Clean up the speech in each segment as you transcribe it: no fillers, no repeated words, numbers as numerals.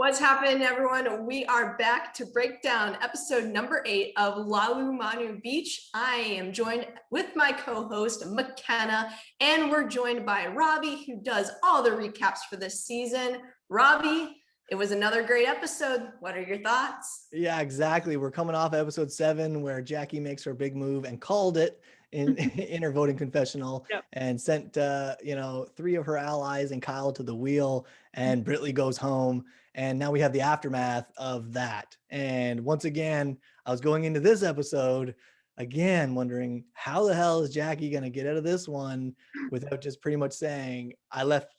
What's happening, everyone? We are back to break down episode number 8 of Lalomanu Beach. I am joined with my co-host, McKenna, and we're joined by Robbie, who does all the recaps for this season. Robbie, it was another great episode. What are your thoughts? Yeah, exactly. We're coming off episode 7 where Jackie makes her big move and called it in her voting confessional. Yep. And sent 3 of her allies and Kyle to the wheel, and Brittley goes home. And now we have the aftermath of that. And once again, I was going into this episode again wondering, how the hell is Jackie going to get out of this one without just pretty much saying, I left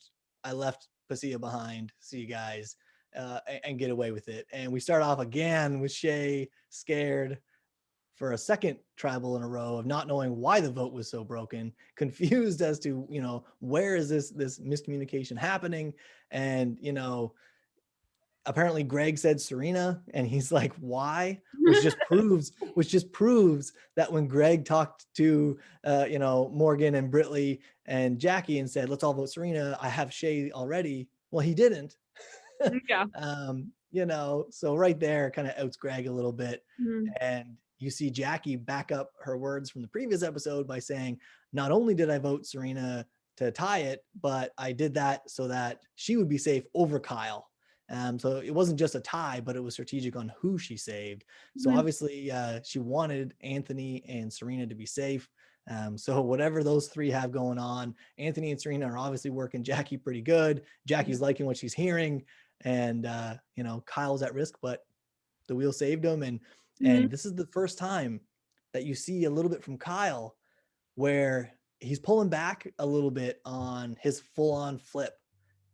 Pasia behind, see you guys, and get away with it. And we start off again with Shea scared for a second tribal in a row of not knowing why the vote was so broken, confused as to, where is this miscommunication happening? And, apparently Greg said Serena, and he's like, why? Which just proves that when Greg talked to, Morgan and Brittley and Jackie and said, let's all vote Serena, I have Shea already. Well, he didn't. Yeah. So right there kind of outs Greg a little bit. Mhm. And you see Jackie back up her words from the previous episode by saying, not only did I vote Serena to tie it, but I did that so that she would be safe over Kyle. So it wasn't just a tie, but it was strategic on who she saved. So Mhm. obviously she wanted Anthony and Serena to be safe. So whatever those 3 have going on, Anthony and Serena are obviously working Jackie pretty good. Jackie's liking what she's hearing, and Kyle's at risk, but the wheel saved him. And this is the first time that you see a little bit from Kyle where he's pulling back a little bit on his full-on flip,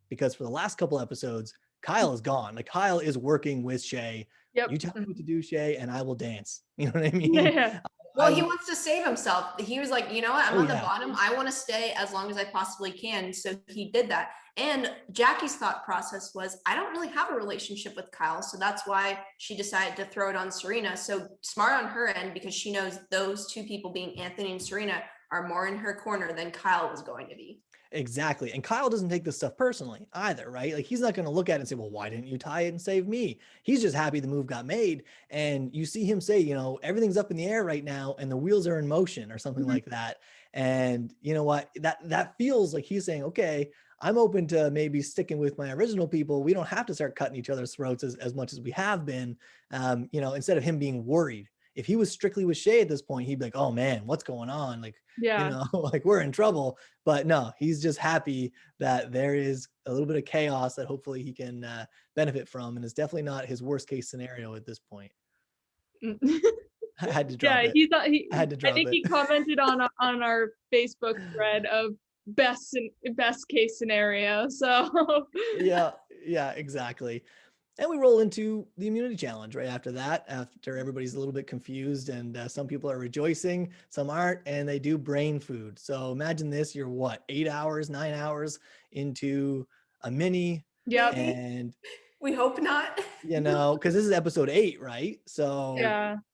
because for the last couple episodes, Kyle is gone. Like, Kyle is working with Shea. Yep. You tell me what to do, Shea, and I will dance. You know what I mean? Yeah. Well, he wants to save himself. He was like, you know what? I'm on the bottom. I want to stay as long as I possibly can. So he did that. And Jackie's thought process was, I don't really have a relationship with Kyle. So that's why she decided to throw it on Serena. So smart on her end, because she knows those 2 people, being Anthony and Serena, are more in her corner than Kyle was going to be. Exactly. And Kyle doesn't take this stuff personally either, right? Like, he's not going to look at it and say, well, why didn't you tie it and save me? He's just happy the move got made. And you see him say, everything's up in the air right now and the wheels are in motion or something like that. And you know what? That feels like he's saying, okay, I'm open to maybe sticking with my original people. We don't have to start cutting each other's throats as much as we have been, instead of him being worried. If he was strictly with Shea at this point, he'd be like, oh man, what's going on? Like, Yeah. like, we're in trouble. But no, he's just happy that there is a little bit of chaos that hopefully he can benefit from. And it's definitely not his worst case scenario at this point. I had to drop it. I had to drop it. I think he commented on our Facebook thread of best case scenario. So yeah, exactly. And we roll into the immunity challenge right after that, after everybody's a little bit confused, and some people are rejoicing, some aren't, and they do brain food. So imagine this, you're 9 hours into a mini. Yeah. And we hope not. Because this is episode 8, right? So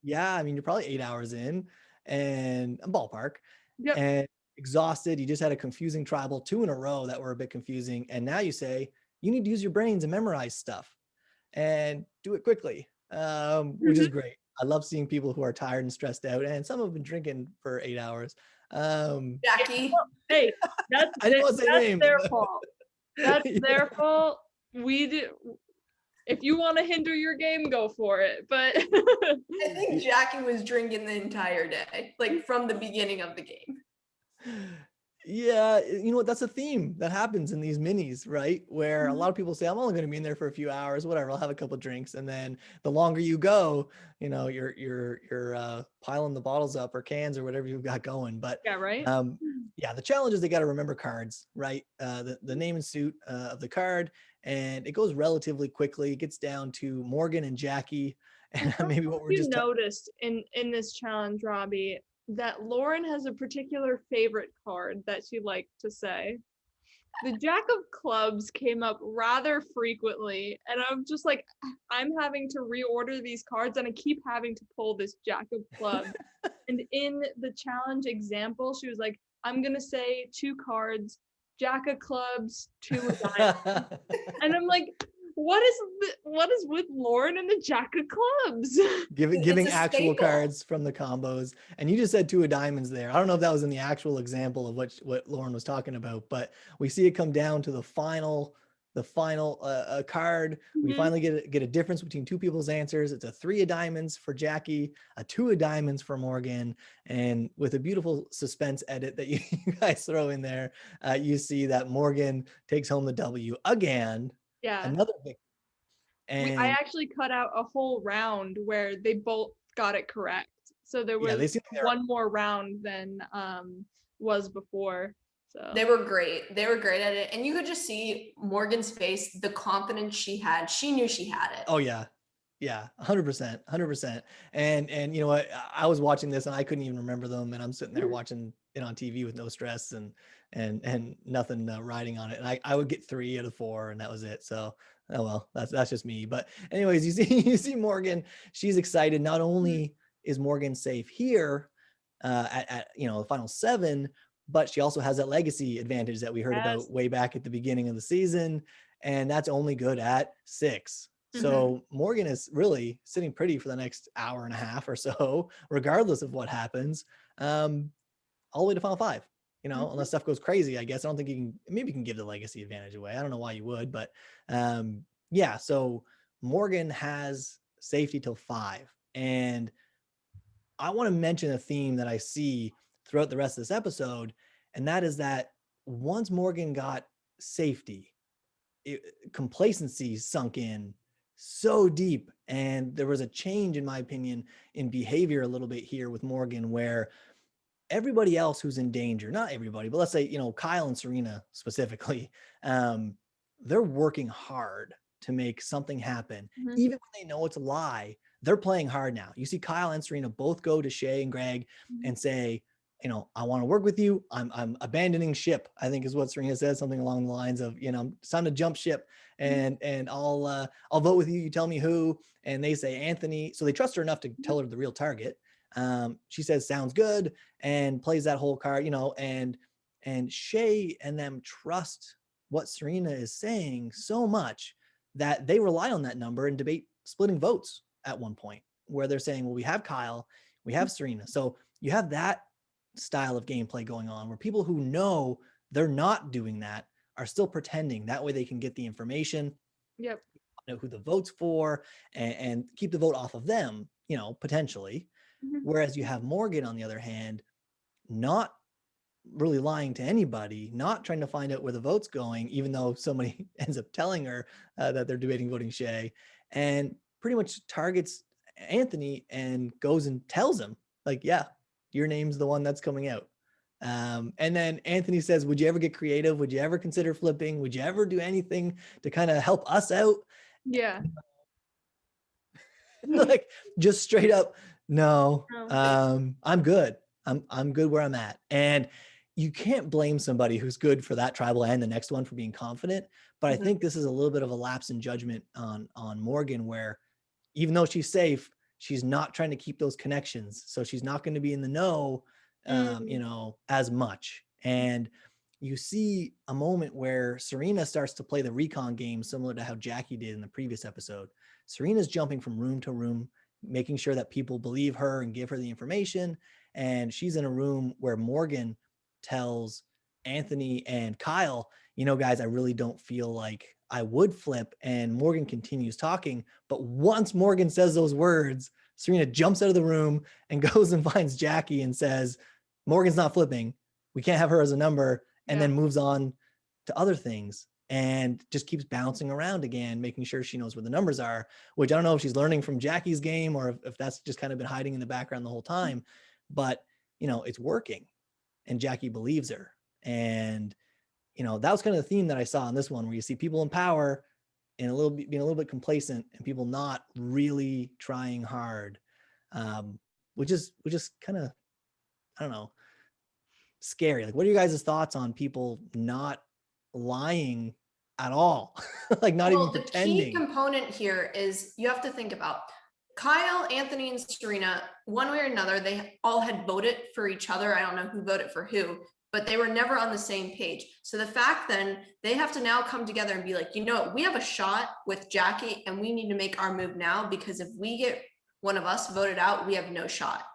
yeah, I mean, you're probably 8 hours in, and a ballpark. Yep. And exhausted. You just had a confusing tribal 2 in a row that were a bit confusing. And now you say, you need to use your brains and memorize stuff and do it quickly, which is great. I love seeing people who are tired and stressed out, and some have been drinking for 8 hours. Jackie. Hey, that's their fault. That's their fault. We did. If you want to hinder your game, go for it. But I think Jackie was drinking the entire day, like from the beginning of the game. Yeah, you know what? That's a theme that happens in these minis, right? Where a lot of people say, I'm only going to be in there for a few hours, whatever. I'll have a couple of drinks, and then the longer you go, you're piling the bottles up or cans or whatever you've got going. But yeah, right. The challenge is they got to remember cards, right? The name and suit of the card, and it goes relatively quickly. It gets down to Morgan and Jackie, and maybe what we're just noticed in this challenge, Robbie, that Lauren has a particular favorite card that she liked to say. The Jack of Clubs came up rather frequently, and I'm just like, I'm having to reorder these cards, and I keep having to pull this Jack of Clubs. And in the challenge example, she was like, I'm gonna say 2 cards, Jack of Clubs, 2 of diamonds. And I'm like, what is with Lauren and the Jack of Clubs? Giving It's a actual staple. cards from the combos. And you just said 2 of diamonds there. I don't know if that was in the actual example of what Lauren was talking about, but we see it come down to the final card. We finally get a difference between 2 people's answers. It's a 3 of diamonds for Jackie, a 2 of diamonds for Morgan, and with a beautiful suspense edit that you guys throw in there, you see that Morgan takes home the W again. Yeah. Another big. And I actually cut out a whole round where they both got it correct. So there was one more round than was before. So They were great. They were great at it. And you could just see Morgan's face, the confidence she had. She knew she had it. Oh yeah. Yeah, 100%. And you know what? I was watching this and I couldn't even remember them. And I'm sitting there watching it on TV with no stress and nothing riding on it. And I would get 3 out of 4 and that was it. So, oh well, that's just me. But anyways, you see Morgan, she's excited. Not only is Morgan safe here at the final 7, but she also has that legacy advantage that we heard about way back at the beginning of the season. And that's only good at 6. So Morgan is really sitting pretty for the next hour and a half or so, regardless of what happens, all the way to final 5, unless stuff goes crazy, I guess. I don't think you can give the legacy advantage away. I don't know why you would, but yeah. So Morgan has safety till 5. And I want to mention a theme that I see throughout the rest of this episode. And that is that once Morgan got safety, complacency sunk in so deep, and there was a change, in my opinion, in behavior a little bit here with Morgan, where everybody else who's in danger, not everybody, but let's say, Kyle and Serena specifically, they're working hard to make something happen. Even when they know it's a lie, they're playing hard now. You see Kyle and Serena both go to Shea and Greg and say, I want to work with you. I'm abandoning ship, I think is what Serena says, something along the lines of, it's time to jump ship and I'll vote with you. You tell me who. And they say Anthony. So they trust her enough to tell her the real target. She says, sounds good, and plays that whole card, and Shea and them trust what Serena is saying so much that they rely on that number and debate splitting votes at one point, where they're saying, well, we have Kyle, we have Serena. So you have that style of gameplay going on where people who know they're not doing that are still pretending. That way they can get the information, know who the vote's for, and keep the vote off of them, potentially. Whereas you have Morgan, on the other hand, not really lying to anybody, not trying to find out where the vote's going, even though somebody ends up telling her that they're debating voting Shea, and pretty much targets Anthony and goes and tells him, like, yeah, your name's the one that's coming out. And then Anthony says, would you ever get creative? Would you ever consider flipping? Would you ever do anything to kind of help us out? Yeah. Like, just straight up, no, I'm good. I'm good where I'm at. And you can't blame somebody who's good for that tribal and the next one for being confident. But I think this is a little bit of a lapse in judgment on Morgan, where even though she's safe, she's not trying to keep those connections. So she's not going to be in the know, as much. And you see a moment where Serena starts to play the recon game, similar to how Jackie did in the previous episode. Serena's jumping from room to room, making sure that people believe her and give her the information. And she's in a room where Morgan tells Anthony and Kyle, guys, I really don't feel like I would flip. And Morgan continues talking. But once Morgan says those words, Serena jumps out of the room and goes and finds Jackie and says, Morgan's not flipping. We can't have her as a number. And then moves on to other things and just keeps bouncing around again, making sure she knows where the numbers are, which I don't know if she's learning from Jackie's game or if that's just kind of been hiding in the background the whole time, but it's working and Jackie believes her. And, that was kind of the theme that I saw in this one, where you see people in power and being a little bit complacent and people not really trying hard, which is kind of, I don't know, scary. Like, what are you guys' thoughts on people not lying at all? Like, not even pretending. The key component here is you have to think about Kyle, Anthony, and Serena. One way or another, they all had voted for each other. I don't know who voted for who, but they were never on the same page. So the fact then they have to now come together and be like, you know what, we have a shot with Jackie and we need to make our move now, because if we get one of us voted out, we have no shot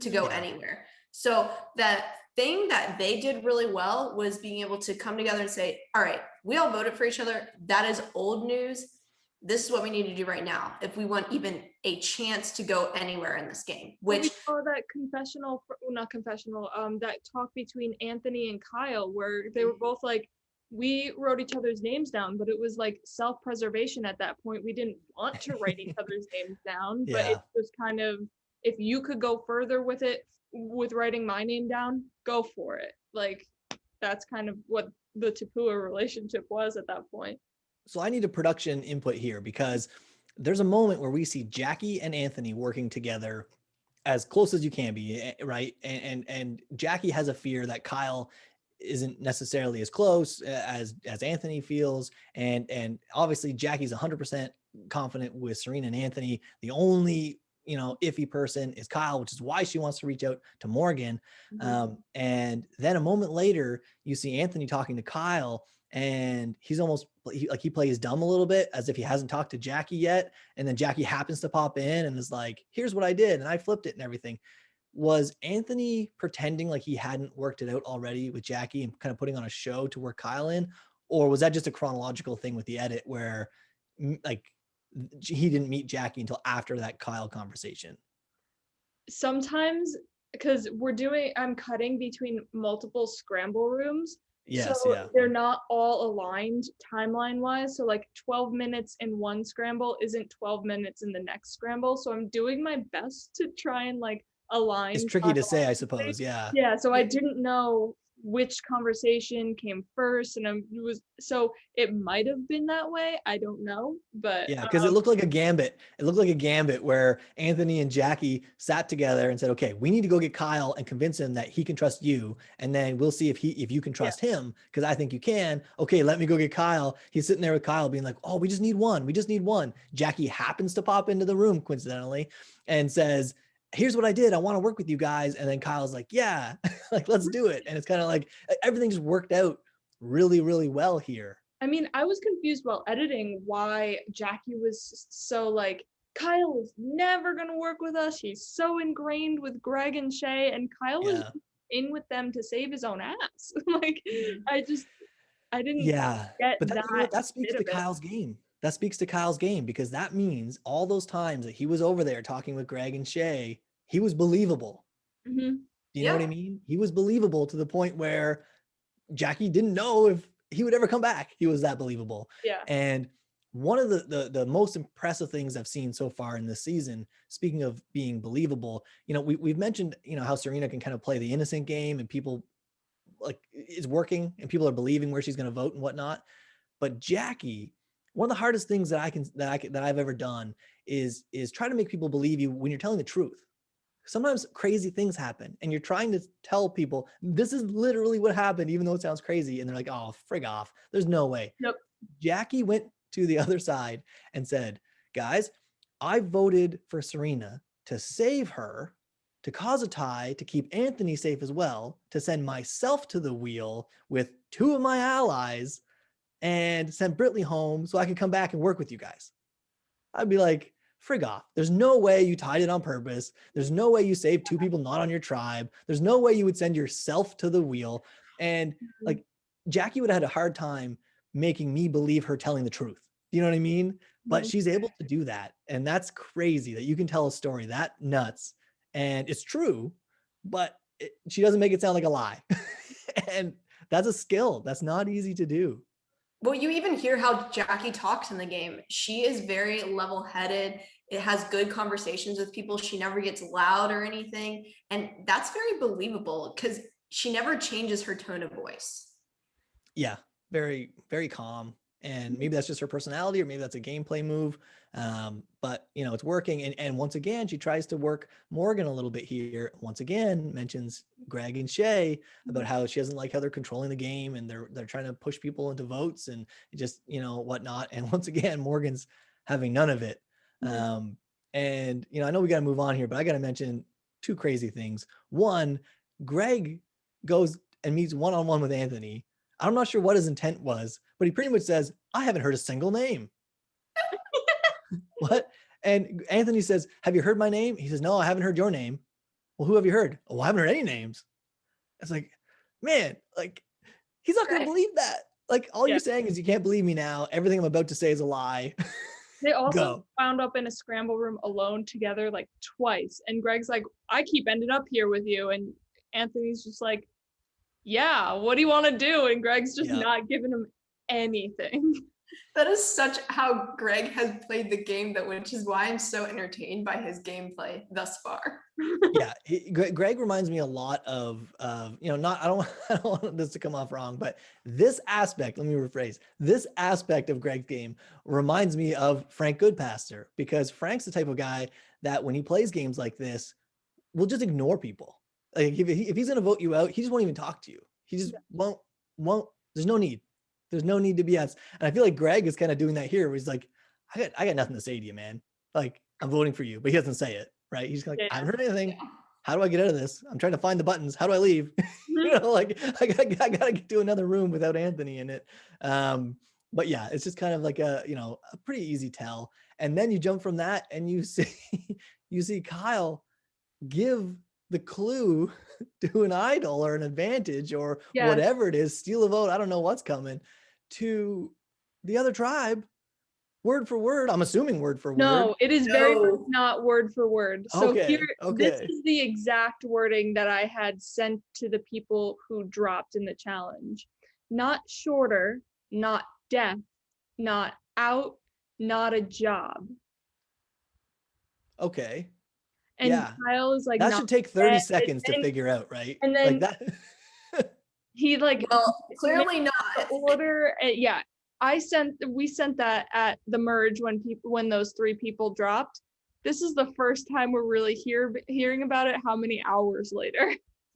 to go anywhere. So that thing that they did really well was being able to come together and say, all right, we all voted for each other. That is old news. This is what we need to do right now if we want even a chance to go anywhere in this game. Which we saw that that talk between Anthony and Kyle, where they were both like, we wrote each other's names down, but it was like self-preservation at that point. We didn't want to write each other's names down, but it's just kind of, if you could go further with it, with writing my name down, go for it. Like, that's kind of what the Tapua relationship was at that point. So I need a production input here, because there's a moment where we see Jackie and Anthony working together as close as you can be, right? And Jackie has a fear that Kyle isn't necessarily as close as Anthony feels. And obviously Jackie's 100% confident with Serena and Anthony. The only, iffy person is Kyle, which is why she wants to reach out to Morgan. And then a moment later, you see Anthony talking to Kyle, and he's almost he plays dumb a little bit, as if he hasn't talked to Jackie yet. And then Jackie happens to pop in and is like, here's what I did, and I flipped it and everything. Was Anthony pretending like he hadn't worked it out already with Jackie and kind of putting on a show to work Kyle in? Or was that just a chronological thing with the edit where like he didn't meet Jackie until after that Kyle conversation? Sometimes, because I'm cutting between multiple scramble rooms. Yes, so they're not all aligned timeline wise. So like 12 minutes in one scramble isn't 12 minutes in the next scramble. So I'm doing my best to try and like align. It's tricky to say, I suppose. Yeah. So I didn't know which conversation came first, and it might have been that way. I don't know, but because it looked like a gambit. It looked like a gambit where Anthony and Jackie sat together and said, okay, we need to go get Kyle and convince him that he can trust you, and then we'll see if you can trust him, because I think you can. Okay, let me go get Kyle. He's sitting there with Kyle being like, oh, we just need one. Jackie happens to pop into the room coincidentally and says, here's what I did. I want to work with you guys. And then Kyle's like, yeah, like, let's do it. And it's kind of like everything just worked out really, really well here. I mean, I was confused while editing why Jackie was so like, Kyle is never going to work with us. He's so ingrained with Greg and Shea, and Kyle was in with them to save his own ass. Like, I didn't get but that. That speaks to Kyle's game. That speaks to Kyle's game, because that means all those times that he was over there talking with Greg and Shea, he was believable. Do you know what I mean? He was believable to the point where Jackie didn't know if he would ever come back. He was that believable. And one of the most impressive things I've seen so far in this season, speaking of being believable, we've mentioned, how Serena can kind of play the innocent game, and people like is working and people are believing where she's going to vote and whatnot. But Jackie, one of the hardest things that I've ever done is try to make people believe you when you're telling the truth. Sometimes crazy things happen and you're trying to tell people this is literally what happened, even though it sounds crazy. And they're like, oh, frig off. There's no way. Jackie went to the other side and said, guys, I voted for Serena to save her, to cause a tie, to keep Anthony safe as well, to send myself to the wheel with two of my allies, and send Brittley home so I could come back and work with you guys. I'd be like, frig off. There's no way you tied it on purpose. There's no way you saved two people not on your tribe. There's no way you would send yourself to the wheel. And like, Jackie would have had a hard time making me believe her telling the truth. You know what I mean? But she's able to do that. And that's crazy that you can tell a story that nuts and it's true, but she doesn't make it sound like a lie. And that's a skill. That's not easy to do. Well, you even hear how Jackie talks in the game. She is very level-headed. It has good conversations with people. She never gets loud or anything. And that's very believable because she never changes her tone of voice. Yeah, very, very calm. And maybe that's just her personality, or maybe that's a gameplay move. But, it's working. And once again, she tries to work Morgan a little bit here. Once again, mentions Greg and Shea about how she doesn't like how they're controlling the game and they're trying to push people into votes and just, whatnot. And once again, Morgan's having none of it. And, I know we got to move on here, but I got to mention two crazy things. One, Greg goes and meets one-on-one with Anthony. I'm not sure what his intent was, but he pretty much says, I haven't heard a single name. What? And Anthony says, have you heard my name? He says, no, I haven't heard your name. Well, who have you heard? Oh, I haven't heard any names. It's like, man, like, he's not going to believe that. Like, all you're saying is you can't believe me now. Everything I'm about to say is a lie. They also wound up in a scramble room alone together like twice. And Greg's like, I keep ending up here with you. And Anthony's just like, yeah, what do you want to do? And Greg's just not giving him anything. That is such how Greg has played the game, though, which is why I'm so entertained by his gameplay thus far. Yeah, Greg reminds me a lot of, you know, I don't want this to come off wrong, but this aspect, let me rephrase, this aspect of Greg's game reminds me of Frank Goodpaster, because Frank's the type of guy that when he plays games like this, will just ignore people. Like if he's going to vote you out, he just won't even talk to you. He just won't, there's no need. There's no need to be us. And I feel like Greg is kind of doing that here, where he's like, I got nothing to say to you, man. Like, I'm voting for you, but he doesn't say it, right? He's like, I haven't heard anything. How do I get out of this? I'm trying to find the buttons. How do I leave? You know, like I gotta get to another room without Anthony in it. But yeah, it's just kind of like a pretty easy tell. And then you jump from that and you see Kyle give the clue to an idol or an advantage or whatever it is, steal a vote. I don't know what's coming to the other tribe, word for word. I'm assuming word for word. No, it is very much not word for word. So this is the exact wording that I had sent to the people who dropped in the challenge. Not shorter, not death, not out, not a job. Okay. And Kyle is like, that should take 30 seconds to figure out, right? And then like that. he like, well, clearly not. Order, we sent that at the merge when those 3 people dropped. This is the first time we're really hearing about it. How many hours later?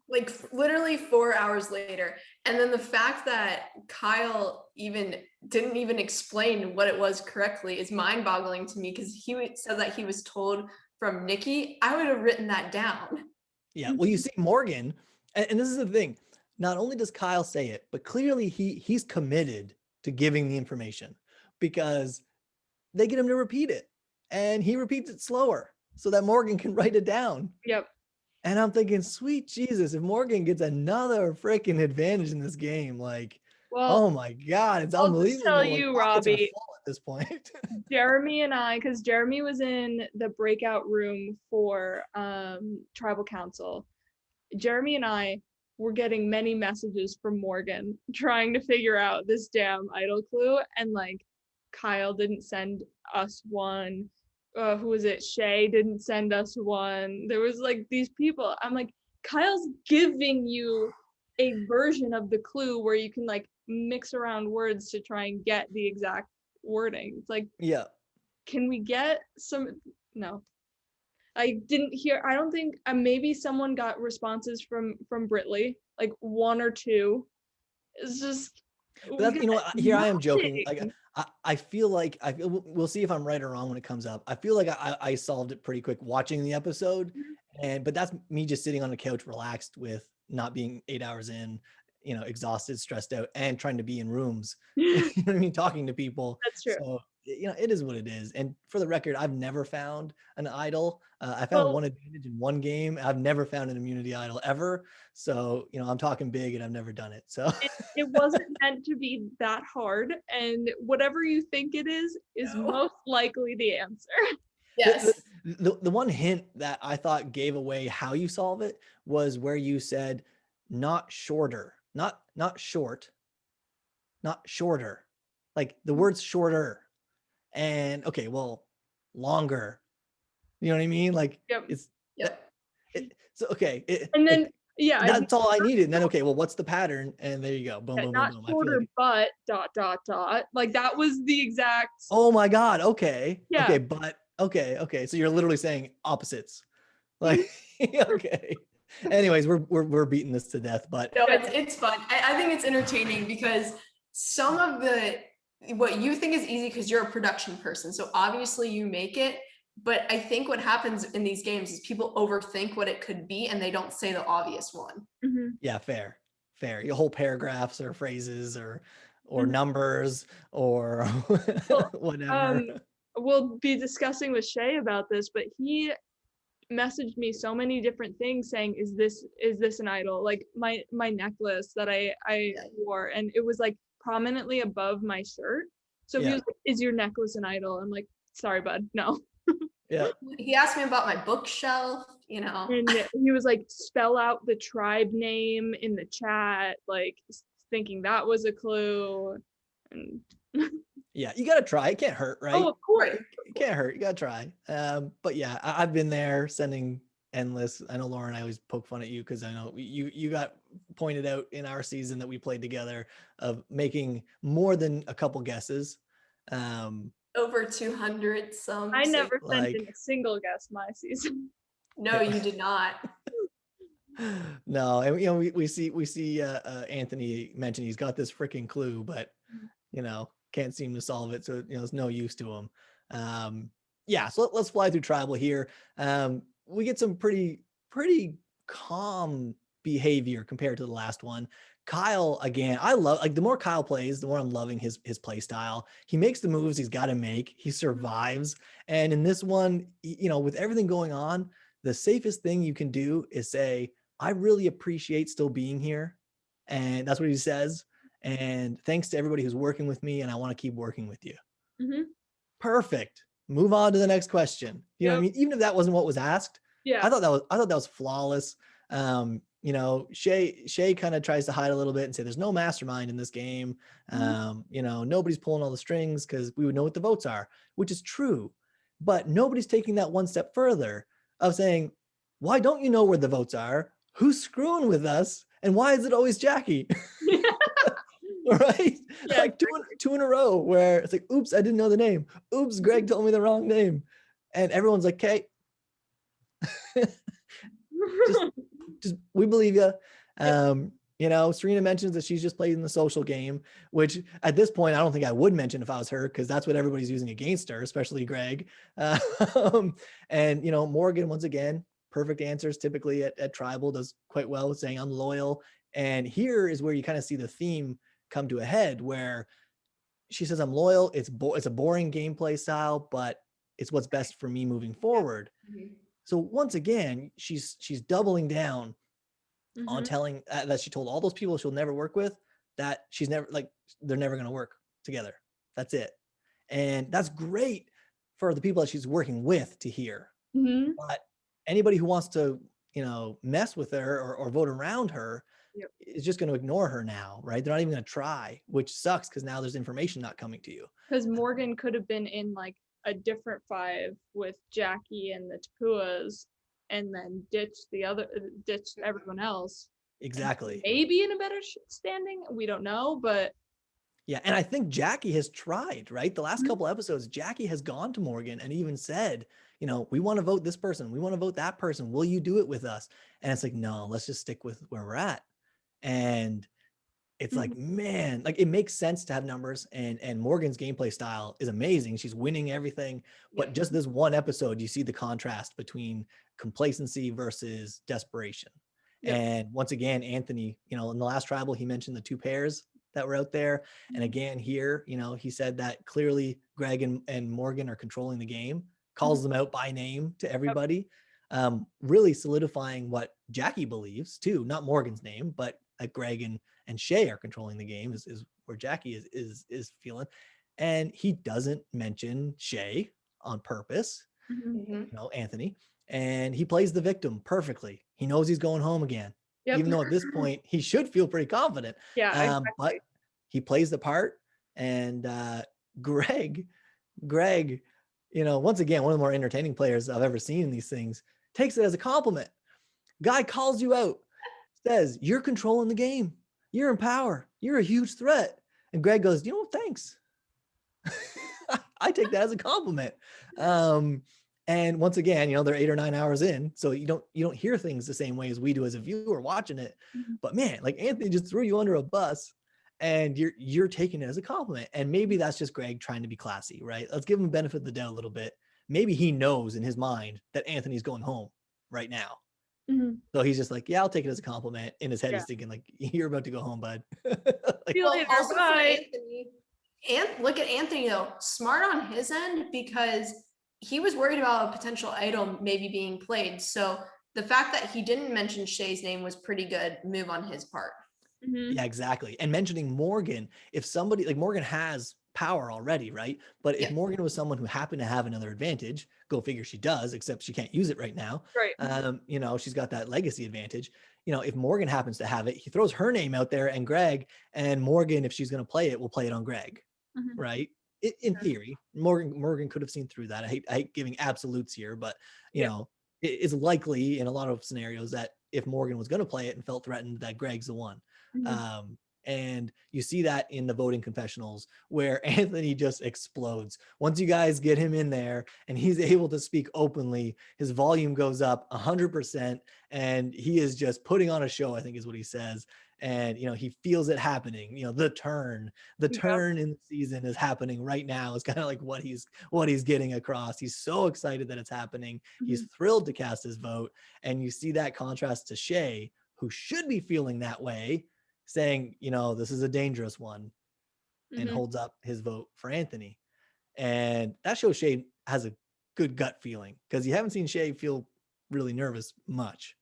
Like literally 4 hours later. And then the fact that Kyle didn't even explain what it was correctly is mind-boggling to me, because he said that he was told from Nikki. I would have written that down. Yeah, well, you see Morgan, and this is the thing. Not only does Kyle say it, but clearly he's committed to giving the information, because they get him to repeat it, and he repeats it slower so that Morgan can write it down. Yep. And I'm thinking, sweet Jesus, if Morgan gets another freaking advantage in this game, like, oh my God, it's unbelievable. I'll tell you, Robbie, at this point. Jeremy and I, because Jeremy was in the breakout room for tribal council, Jeremy and I were getting many messages from Morgan trying to figure out this damn idol clue, and like Kyle didn't send us one. Who was it? Shea didn't send us one. There was like these people. I'm like, Kyle's giving you a version of the clue where you can like mix around words to try and get the exact wording. It's like, can we get some? No, I didn't hear. I don't think. Maybe someone got responses from Brittley, like 1 or 2. It's just. But that's, here I am joking. Like I feel like we'll see if I'm right or wrong when it comes up. I feel like I solved it pretty quick watching the episode, but that's me just sitting on the couch relaxed with not being 8 hours in, exhausted, stressed out, and trying to be in rooms. You know what I mean? Talking to people. That's true. So it is what it is. And for the record, I've never found an idol. I found one advantage in one game. I've never found an immunity idol ever. So, I'm talking big and I've never done it. So it wasn't meant to be that hard. And whatever you think it is most likely the answer. Yes. The one hint that I thought gave away how you solve it was where you said not shorter, not short, not shorter, like the word's shorter. And okay, well, longer. You know what I mean? Like it's so okay. That's all I needed. And then okay, well, what's the pattern? And there you go. Boom, boom, not boom, boom. Shorter, but ... Like that was the exact. Oh my God. Okay. Yeah. Okay, but okay. So you're literally saying opposites. Like okay. Anyways, we're beating this to death, but no, it's fun. I think it's entertaining because some of what you think is easy because you're a production person, so obviously you make it, but I think what happens in these games is people overthink what it could be and they don't say the obvious one. Yeah, fair. fair. Your whole paragraphs or phrases or Mhm. numbers or Well, whatever. we'll be discussing with Shea about this, but he messaged me so many different things saying, is this an idol? Like my necklace that I wore, and it was like prominently above my shirt. So he Yeah. was like, is your necklace an idol? I'm like, sorry, bud, no. Yeah. He asked me about my bookshelf, you know. And he was like, spell out the tribe name in the chat, like thinking that was a clue. And Yeah, you gotta try. It can't hurt, right? oh, of course. It can't hurt. You gotta try. But yeah, I've been there sending endless. I know Lauren, I always poke fun at you because I know you got pointed out in our season that we played together of making more than a couple guesses. Over 200 some. I never sent like- in a single guess my season. No, you did not. No, and you know we see Anthony mention he's got this freaking clue, but you know can't seem to solve it, so you know it's no use to him. Yeah, so let's fly through tribal here. We get some pretty calm behavior compared to the last one. Kyle, again, I love, like, the more Kyle plays, the more I'm loving his play style. He makes the moves he's got to make. He survives. And in this one, you know, with everything going on, the safest thing you can do is say, I really appreciate still being here. And that's what he says. And thanks to everybody who's working with me, and I want to keep working with you. Mm-hmm. Perfect. Move on to the next question. You know what I mean? Even if that wasn't what was asked, Yeah. I thought that was flawless. You know, Shea kind of tries to hide a little bit and say there's no mastermind in this game. You know, nobody's pulling all the strings because we would know what the votes are, which is true. But nobody's taking that one step further of saying, why don't you know where the votes are? Who's screwing with us? And why is it always Jackie? Right? Yeah, like two in a row where it's like, oops, I didn't know the name. Oops, Greg told me the wrong name. And everyone's like, okay, just we believe you. You know, Serena mentions that she's just played in the social game, which at this point, I don't think I would mention if I was her, because that's what everybody's using against her, especially Greg. And, you know, Morgan, once again, perfect answers typically at Tribal, does quite well with saying I'm loyal. And here is where you kind of see the theme come to a head where she says, I'm loyal. It's a boring gameplay style, but it's what's best for me moving forward. Mm-hmm. So once again, she's doubling down on Mm-hmm. telling that she told all those people she'll never work with that she's never, like, they're never going to work together. That's it. And that's great for the people that she's working with to hear. Mm-hmm. But anybody who wants to, you know, mess with her or vote around her is just going to ignore her now, right? They're not even going to try, which sucks because now there's information not coming to you. Because Morgan could have been in like a different 5 with Jackie and the Tapuas, and then ditch everyone else. Exactly. Maybe in a better standing. We don't know, but yeah. And I think Jackie has tried, right? The last couple episodes, Jackie has gone to Morgan and even said, you know, we want to vote this person. We want to vote that person. Will you do it with us? And it's like, no, let's just stick with where we're at. And it's like, man, like it makes sense to have numbers, and Morgan's gameplay style is amazing. She's winning everything. But just this one episode, you see the contrast between complacency versus desperation. And once again, Anthony, you know, in the last Tribal, he mentioned the 2 pairs that were out there. And again, here, you know, he said that clearly Greg and Morgan are controlling the game, calls them out by name to everybody, really solidifying what Jackie believes too, not Morgan's name, but Greg and Shea are controlling the game is where Jackie is feeling. And he doesn't mention Shea on purpose, you know, Anthony, and he plays the victim perfectly. He knows he's going home again, even though at this point he should feel pretty confident. Exactly. But he plays the part. And Greg, you know, once again, one of the more entertaining players I've ever seen in these things, takes it as a compliment. Guy calls you out, says, you're controlling the game. You're in power. You're a huge threat. And Greg goes, you know what? Thanks. I take that as a compliment. And once again, you know, they're 8 or 9 hours in, so you don't hear things the same way as we do as a viewer watching it. But man, like Anthony just threw you under a bus, and you're taking it as a compliment. And maybe that's just Greg trying to be classy, right? Let's give him the benefit of the doubt a little bit. Maybe he knows in his mind that Anthony's going home right now. So he's just like, yeah, I'll take it as a compliment. In his head, he's thinking like, you're about to go home, bud. See you later, also for bye. Anthony, and look at Anthony though, smart on his end, because he was worried about a potential idol maybe being played. So the fact that he didn't mention Shea's name was pretty good move on his part. Yeah, exactly. And mentioning Morgan, if somebody like Morgan has power already, right? But if Morgan was someone who happened to have another advantage, go figure she does, except she can't use it right now. Right. You know, she's got that legacy advantage. You know, if Morgan happens to have it, he throws her name out there and Greg, and Morgan, if she's going to play it, will play it on Greg, right? In theory, Morgan could have seen through that. I hate giving absolutes here, but you know, it's likely in a lot of scenarios that if Morgan was going to play it and felt threatened, that Greg's the one. And you see that in the voting confessionals where Anthony just explodes. Once you guys get him in there and he's able to speak openly, his volume goes up 100% and he is just putting on a show, I think is what he says. And, you know, he feels it happening, you know, the turn in the season is happening right now is kind of like what he's getting across. He's so excited that it's happening. He's thrilled to cast his vote. And you see that contrast to Shea, who should be feeling that way, saying, you know, this is a dangerous one, and holds up his vote for Anthony. And that shows Shea has a good gut feeling, because you haven't seen Shea feel really nervous much.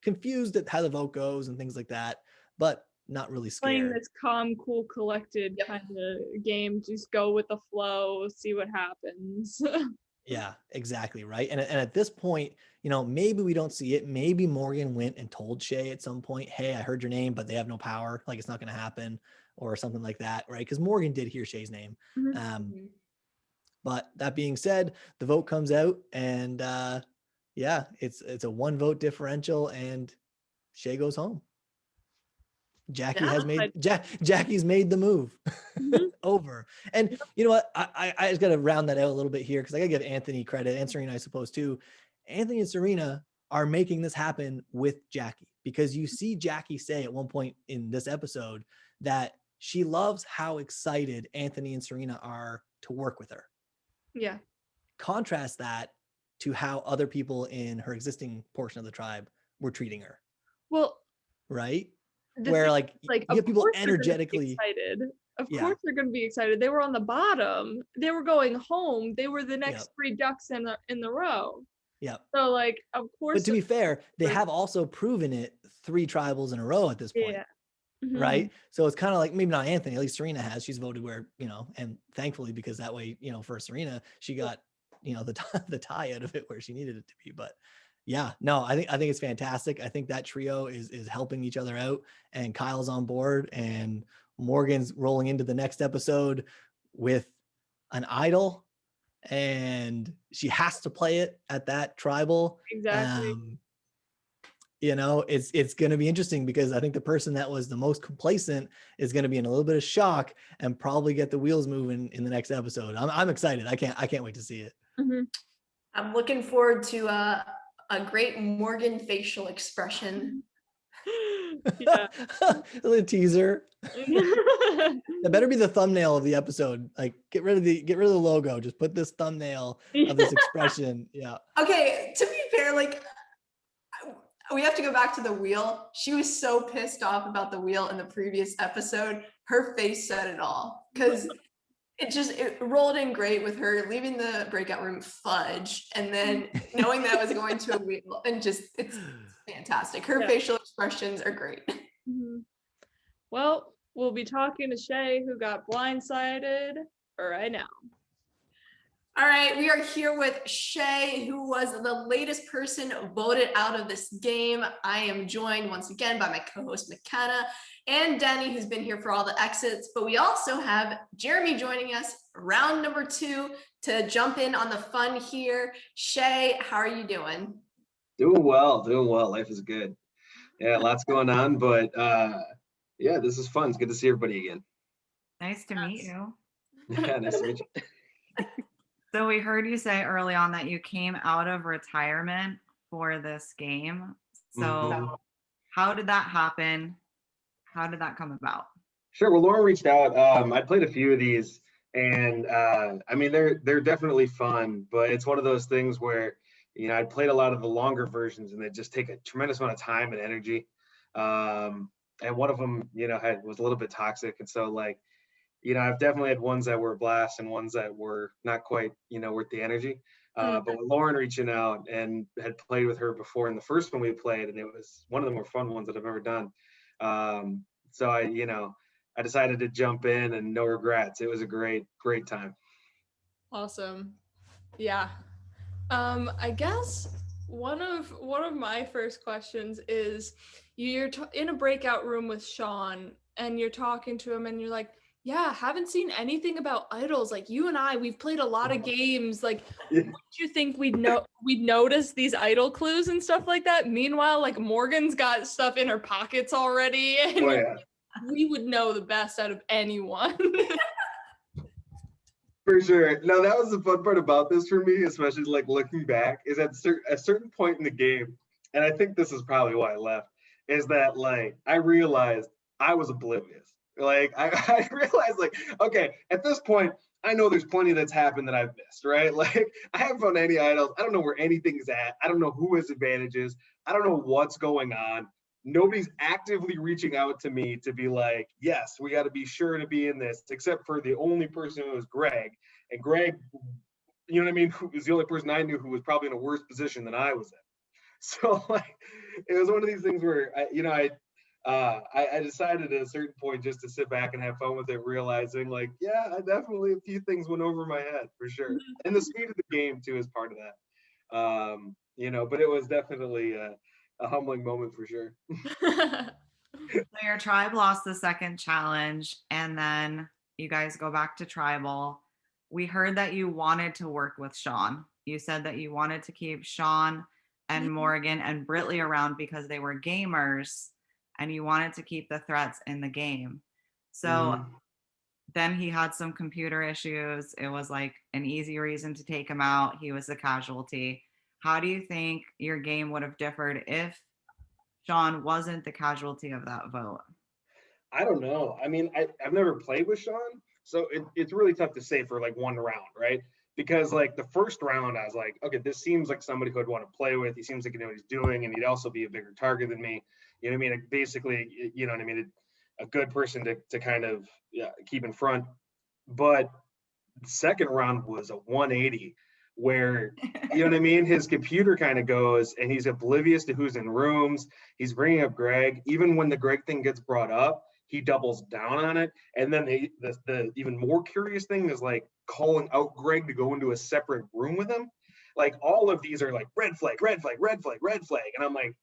Confused at how the vote goes and things like that, but not really scared. Playing this calm, cool, collected kind of game, just go with the flow, see what happens. Yeah, exactly. Right. And at this point, you know, maybe we don't see it. Maybe Morgan went and told Shea at some point, hey, I heard your name, but they have no power. Like it's not going to happen or something like that. Right. Because Morgan did hear Shea's name. But that being said, the vote comes out and yeah, it's a 1 vote differential and Shea goes home. Jackie's made the move over. And you know what? I just got to round that out a little bit here because I got to give Anthony credit, and Serena, I suppose, too. Anthony and Serena are making this happen with Jackie, because you see Jackie say at one point in this episode that she loves how excited Anthony and Serena are to work with her. Yeah. Contrast that to how other people in her existing portion of the tribe were treating her. Well, right? Where like you have people energetically excited. Of course they're going to be excited. They were on the bottom. They were going home. They were the next 3 ducks in the row. Yeah. So like, of course. But to be fair, they have also proven it 3 tribals in a row at this point. Yeah. Right. So it's kind of like, maybe not Anthony, at least Serena has. She's voted where, you know, and thankfully, because that way, you know, for Serena, she got, you know, the tie out of it where she needed it to be. But yeah, no, I think it's fantastic. I think that trio is helping each other out, and Kyle's on board, and Morgan's rolling into the next episode with an idol, and she has to play it at that tribal. Exactly. You know, it's going to be interesting, because I think the person that was the most complacent is going to be in a little bit of shock and probably get the wheels moving in the next episode. I'm excited. I can't wait to see it. I'm looking forward to a great Morgan facial expression. Yeah. A little teaser. That better be the thumbnail of the episode. Like get rid of the logo. Just put this thumbnail of this expression. Yeah. Okay, to be fair, like we have to go back to the wheel. She was so pissed off about the wheel in the previous episode. Her face said it all, because it rolled in great with her leaving the breakout room fudge, and then knowing that it was going to a wheel, and just it's fantastic. Her facial expressions are great. Well, we'll be talking to Shea, who got blindsided right now. All right, we are here with Shea, who was the latest person voted out of this game. I am joined once again by my co-host McKenna and Dennie, who's been here for all the exits. But we also have Jeremy joining us, round number 2, to jump in on the fun here. Shea, how are you doing? Doing well. Life is good. Yeah, lots going on, but yeah, this is fun. It's good to see everybody again. Nice to meet you. Yeah, nice to meet you. So we heard you say early on that you came out of retirement for this game. So how did that happen? How did that come about? Sure. Well, Lauren reached out. I played a few of these, and I mean, they're definitely fun, but it's one of those things where, you know, I'd played a lot of the longer versions and they just take a tremendous amount of time and energy. And one of them, you know, was a little bit toxic. And so like, you know, I've definitely had ones that were a blast and ones that were not quite, you know, worth the energy. But with Lauren reaching out and had played with her before in the first one we played, and it was one of the more fun ones that I've ever done. So I decided to jump in, and no regrets. It was a great time. Awesome. Yeah. I guess one of my first questions is you're in a breakout room with Shawn and you're talking to him and you're like, yeah, haven't seen anything about idols. Like you and we've played a lot of games. Like, wouldn't you think we'd notice these idol clues and stuff like that? Meanwhile, like Morgan's got stuff in her pockets already, and we would know the best out of anyone. For sure. No, that was the fun part about this for me, especially like looking back, is at a certain point in the game, and I think this is probably why I left, is that like I realized I was oblivious. Like I realized like, okay, at this point, I know there's plenty that's happened that I've missed, right? Like I haven't found any idols. I don't know where anything's at. I don't know who has advantages. I don't know what's going on. Nobody's actively reaching out to me to be like, yes, we got to be sure to be in this, except for the only person who was Greg. And Greg, you know what I mean, who was the only person I knew who was probably in a worse position than I was in. So like, it was one of these things where I decided at a certain point just to sit back and have fun with it, realizing like, yeah, I definitely a few things went over my head for sure. And the speed of the game too is part of that. But it was definitely a humbling moment for sure. So your tribe lost the second challenge and then you guys go back to tribal. We heard that you wanted to work with Shawn. You said that you wanted to keep Shawn and Morgan and Brittley around because they were gamers and you wanted to keep the threats in the game. So then he had some computer issues. It was like an easy reason to take him out. He was a casualty. How do you think your game would have differed if Shawn wasn't the casualty of that vote? I don't know. I mean, I've never played with Shawn, so it's really tough to say for like one round, right? Because like the first round, I was like, okay, this seems like somebody who I'd want to play with. He seems like he knows what he's doing, and he'd also be a bigger target than me. You know what I mean? Basically, you know what I mean? A good person to kind of keep in front. But the second round was a 180 where, you know what I mean? His computer kind of goes and he's oblivious to who's in rooms. He's bringing up Greg. Even when the Greg thing gets brought up, he doubles down on it. And then the even more curious thing is like calling out Greg to go into a separate room with him. Like all of these are like red flag, red flag, red flag, red flag. And I'm like,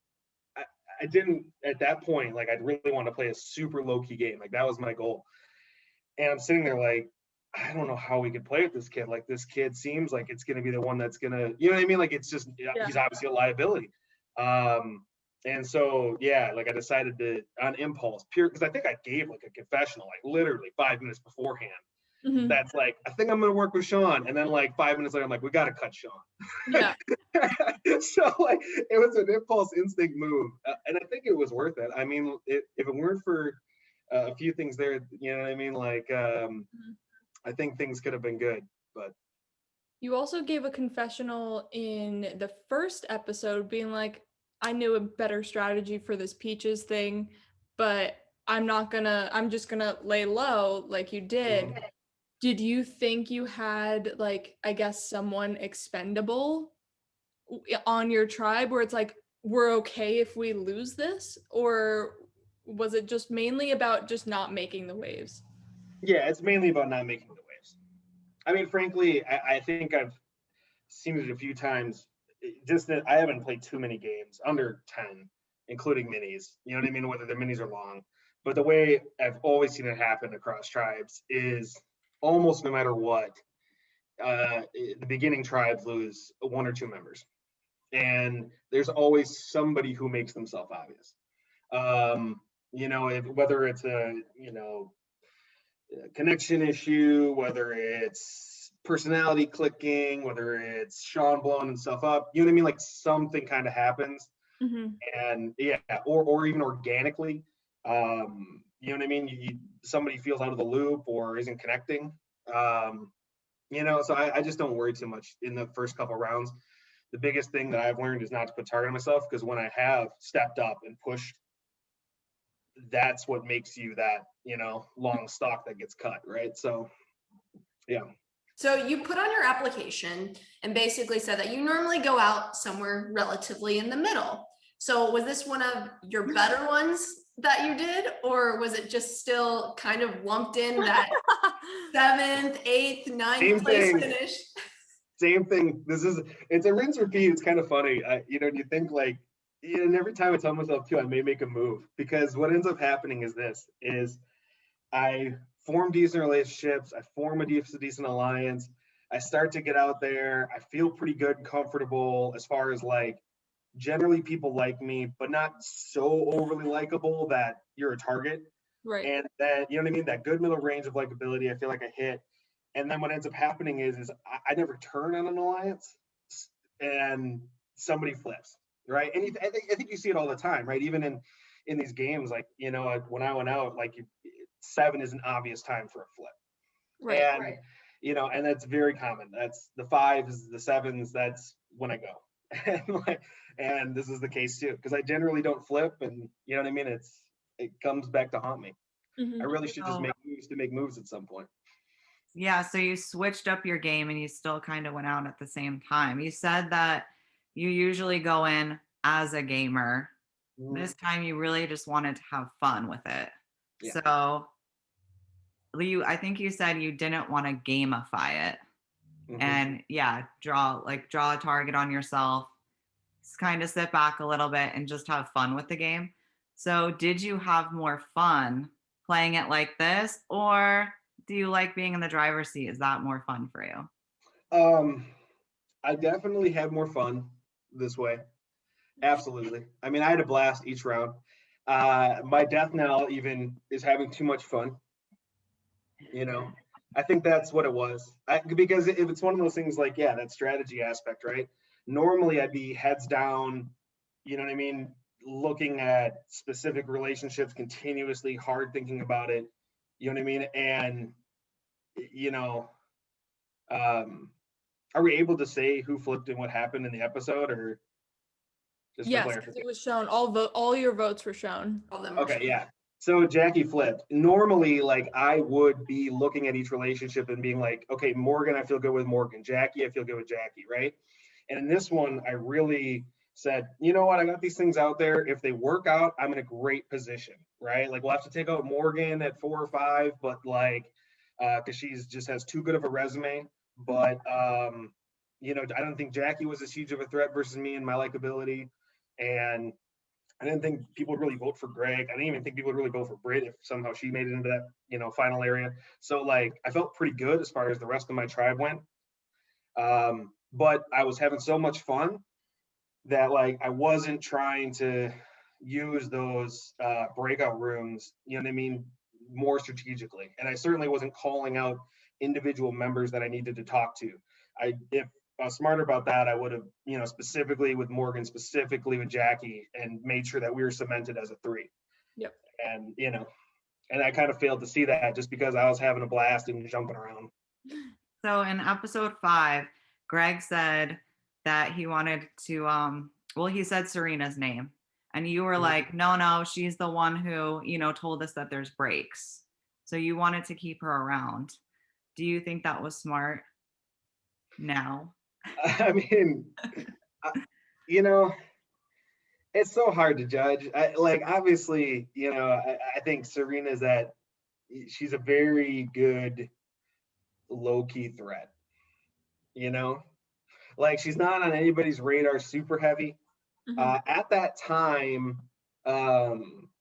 I didn't at that point, like I'd really want to play a super low key game. Like that was my goal. And I'm sitting there like, I don't know how we could play with this kid. Like this kid seems like it's going to be the one that's going to, you know what I mean? Like it's just, he's obviously a liability. And so, like I decided to, on impulse, because I think I gave like a confessional, like literally 5 minutes beforehand. That's like, I think I'm going to work with Shawn. And then like 5 minutes later, I'm like, we got to cut Shawn. Yeah. So like, it was an impulse instinct move. And I think it was worth it. I mean, if it weren't for a few things there, you know what I mean? Like, I think things could have been good, but. You also gave a confessional in the first episode being like, I knew a better strategy for this Peaches thing, but I'm just gonna lay low like you did. Did you think you had like, I guess someone expendable on your tribe where it's like, we're okay if we lose this? Or was it just mainly about just not making the waves? Yeah, it's mainly about not making the waves. I mean, frankly, I think I've seen it a few times. Just that I haven't played too many games under 10, including minis. You know what I mean? Whether the minis are long. But the way I've always seen it happen across tribes is almost no matter what, the beginning tribes lose 1 or 2 members. And there's always somebody who makes themselves obvious. Whether it's a connection issue, whether it's personality clicking, whether it's Shawn blowing himself up, you know what I mean? Like something kind of happens, and or even organically, you know what I mean? Somebody feels out of the loop or isn't connecting, so I just don't worry too much in the first couple rounds. the biggest thing that I've learned is not to put target on myself, because when I have stepped up and pushed, that's what makes you that, long stalk that gets cut, right? So, yeah. So you put on your application and basically said that you normally go out somewhere relatively in the middle. So was this one of your better ones that you did, or was it just still kind of lumped in that 7th, 8th, 9th place finish? Same thing. It's a rinse repeat. It's kind of funny. You think like, and every time I tell myself too, I may make a move, because what ends up happening is I form decent relationships. I form a decent alliance. I start to get out there. I feel pretty good and comfortable as far as like, generally people like me, but not so overly likable that you're a target. Right. And that, you know what I mean? That good middle range of likability, I feel like I hit. And then what ends up happening is I never turn on an alliance and somebody flips, right? And I think you see it all the time, right? Even in these games, like, when I went out, like 7 is an obvious time for a flip. Right. And, right. And that's very common. That's the 5s, the 7s, that's when I go. And this is the case too, because I generally don't flip, and you know what I mean? It comes back to haunt me. Mm-hmm. I really should just make moves at some point. Yeah, so you switched up your game and you still kind of went out at the same time. You said that you usually go in as a gamer. Mm-hmm. This time you really just wanted to have fun with it. Yeah. So I think you said you didn't want to gamify it. Mm-hmm. And draw a target on yourself, kind of sit back a little bit and just have fun with the game. So did you have more fun playing it like this, or do you like being in the driver's seat? Is that more fun for you? I definitely had more fun this way. Absolutely. I mean, I had a blast each round. My death knell even is having too much fun. I think that's what it was. Because if it's one of those things like, that strategy aspect, right? Normally I'd be heads down, you know what I mean? Looking at specific relationships continuously, hard thinking about it, you know what I mean? And, are we able to say who flipped and what happened in the episode, or just yes, it was shown. All your votes were shown. All of them were shown. Yeah. So Jackie flipped. Normally, like, I would be looking at each relationship and being like, okay, Morgan, I feel good with Morgan. Jackie, I feel good with Jackie, right? And in this one, I really said, you know what? I got these things out there. If they work out, I'm in a great position, right? Like, we'll have to take out Morgan at 4 or 5, but like, because she's just has too good of a resume. But, I don't think Jackie was as huge of a threat versus me and my likability. And I didn't think people would really vote for Greg. I didn't even think people would really vote for Britt if somehow she made it into that, final area. So, like, I felt pretty good as far as the rest of my tribe went. But I was having so much fun that, like, I wasn't trying to use those breakout rooms, you know what I mean, more strategically. And I certainly wasn't calling out individual members that I needed to talk to. If I was smarter about that, I would have, specifically with Morgan, specifically with Jackie, and made sure that we were cemented as a 3. Yep. And, and I kind of failed to see that just because I was having a blast and jumping around. So in episode 5, Greg said that he wanted to, he said Serena's name. And you were like, no, she's the one who, told us that there's breaks. So you wanted to keep her around. Do you think that was smart now? I mean, it's so hard to judge. Obviously, I think Serena's she's a very good low-key threat, like, she's not on anybody's radar super heavy. Mm-hmm. At that time,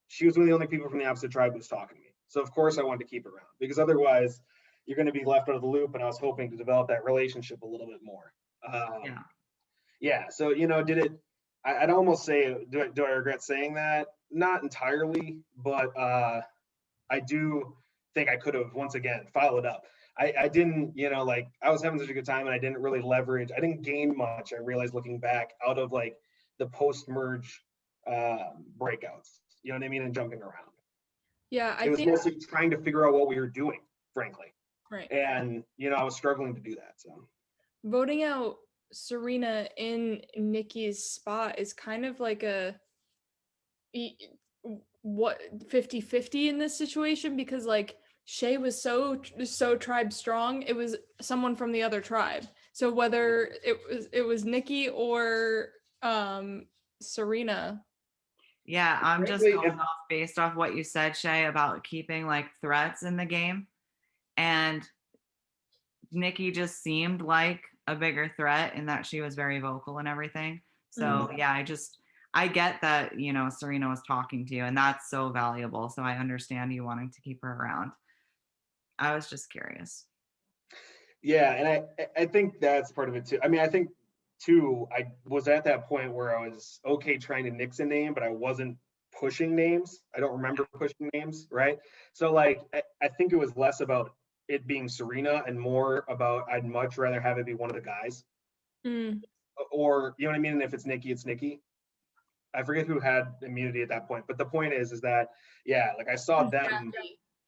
she was one of the only people from the opposite tribe who was talking to me. So of course I wanted to keep her around, because otherwise you're going to be left out of the loop. And I was hoping to develop that relationship a little bit more. So, I'd almost say, do I regret saying that? Not entirely, but I do think I could have, once again, followed up. I didn't, I was having such a good time, and I didn't really leverage. I didn't gain much, I realized looking back, out of like the post-merge breakouts, you know what I mean, and jumping around. Yeah, it was mostly trying to figure out what we were doing, frankly. Right. And, I was struggling to do that, so. Voting out Serena in Nikki's spot is kind of like a 50-50 in this situation, because like Shea was so tribe strong, it was someone from the other tribe. So whether it was Nikki or Serena. Yeah, I'm just Frankly, going off based off what you said, Shay, about keeping like threats in the game. And Nikki just seemed like a bigger threat in that she was very vocal and everything. So yeah, I get that, you know, Serena was talking to you, and that's so valuable. So I understand you wanting to keep her around. I was just curious. Yeah, and I think that's part of it too. I mean, I think too, I was at that point where I was okay trying to nix a name, but I wasn't pushing names. I don't remember pushing names, right? So like, I think it was less about it being Serena and more about I'd much rather have it be one of the guys. Or, you know what I mean? And if it's Nikki, it's Nikki. I forget who had immunity at that point, but the point is that, yeah, like I saw them.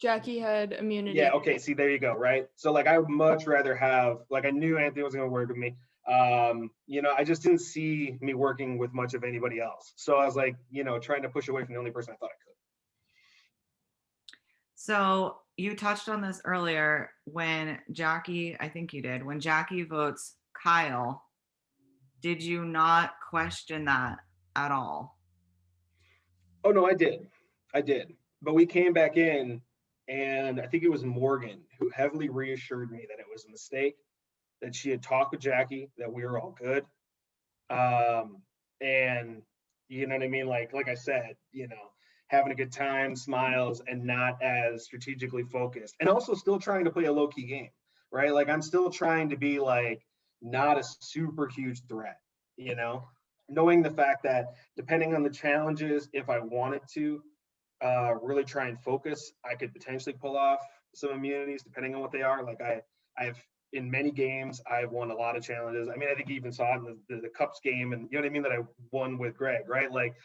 Jackie had immunity. Yeah, okay, see, there you go, right? So like I would much rather have, like I knew Anthony was gonna work with me. You know, I just didn't see me working with much of anybody else. So I was like, you know, trying to push away from the only person I thought I could. So you touched on this earlier when Jackie, I think you did, when Jackie votes Kyle, did you not question that at all? Oh no, I did. But we came back in, and I think it was Morgan who heavily reassured me that it was a mistake, that she had talked with Jackie, that we were all good. And you know what I mean? Like I said, you know, having a good time, smiles, and not as strategically focused, and also still trying to play a low-key game, right? Like I'm still trying to be like not a super huge threat, you know, knowing the fact that depending on the challenges, if I wanted to really try and focus, I could potentially pull off some immunities depending on what they are. Like I've in many games, I've won a lot of challenges. I mean, I think you even saw it in the Cups game, and you know what I mean, that I won with Greg, right? Like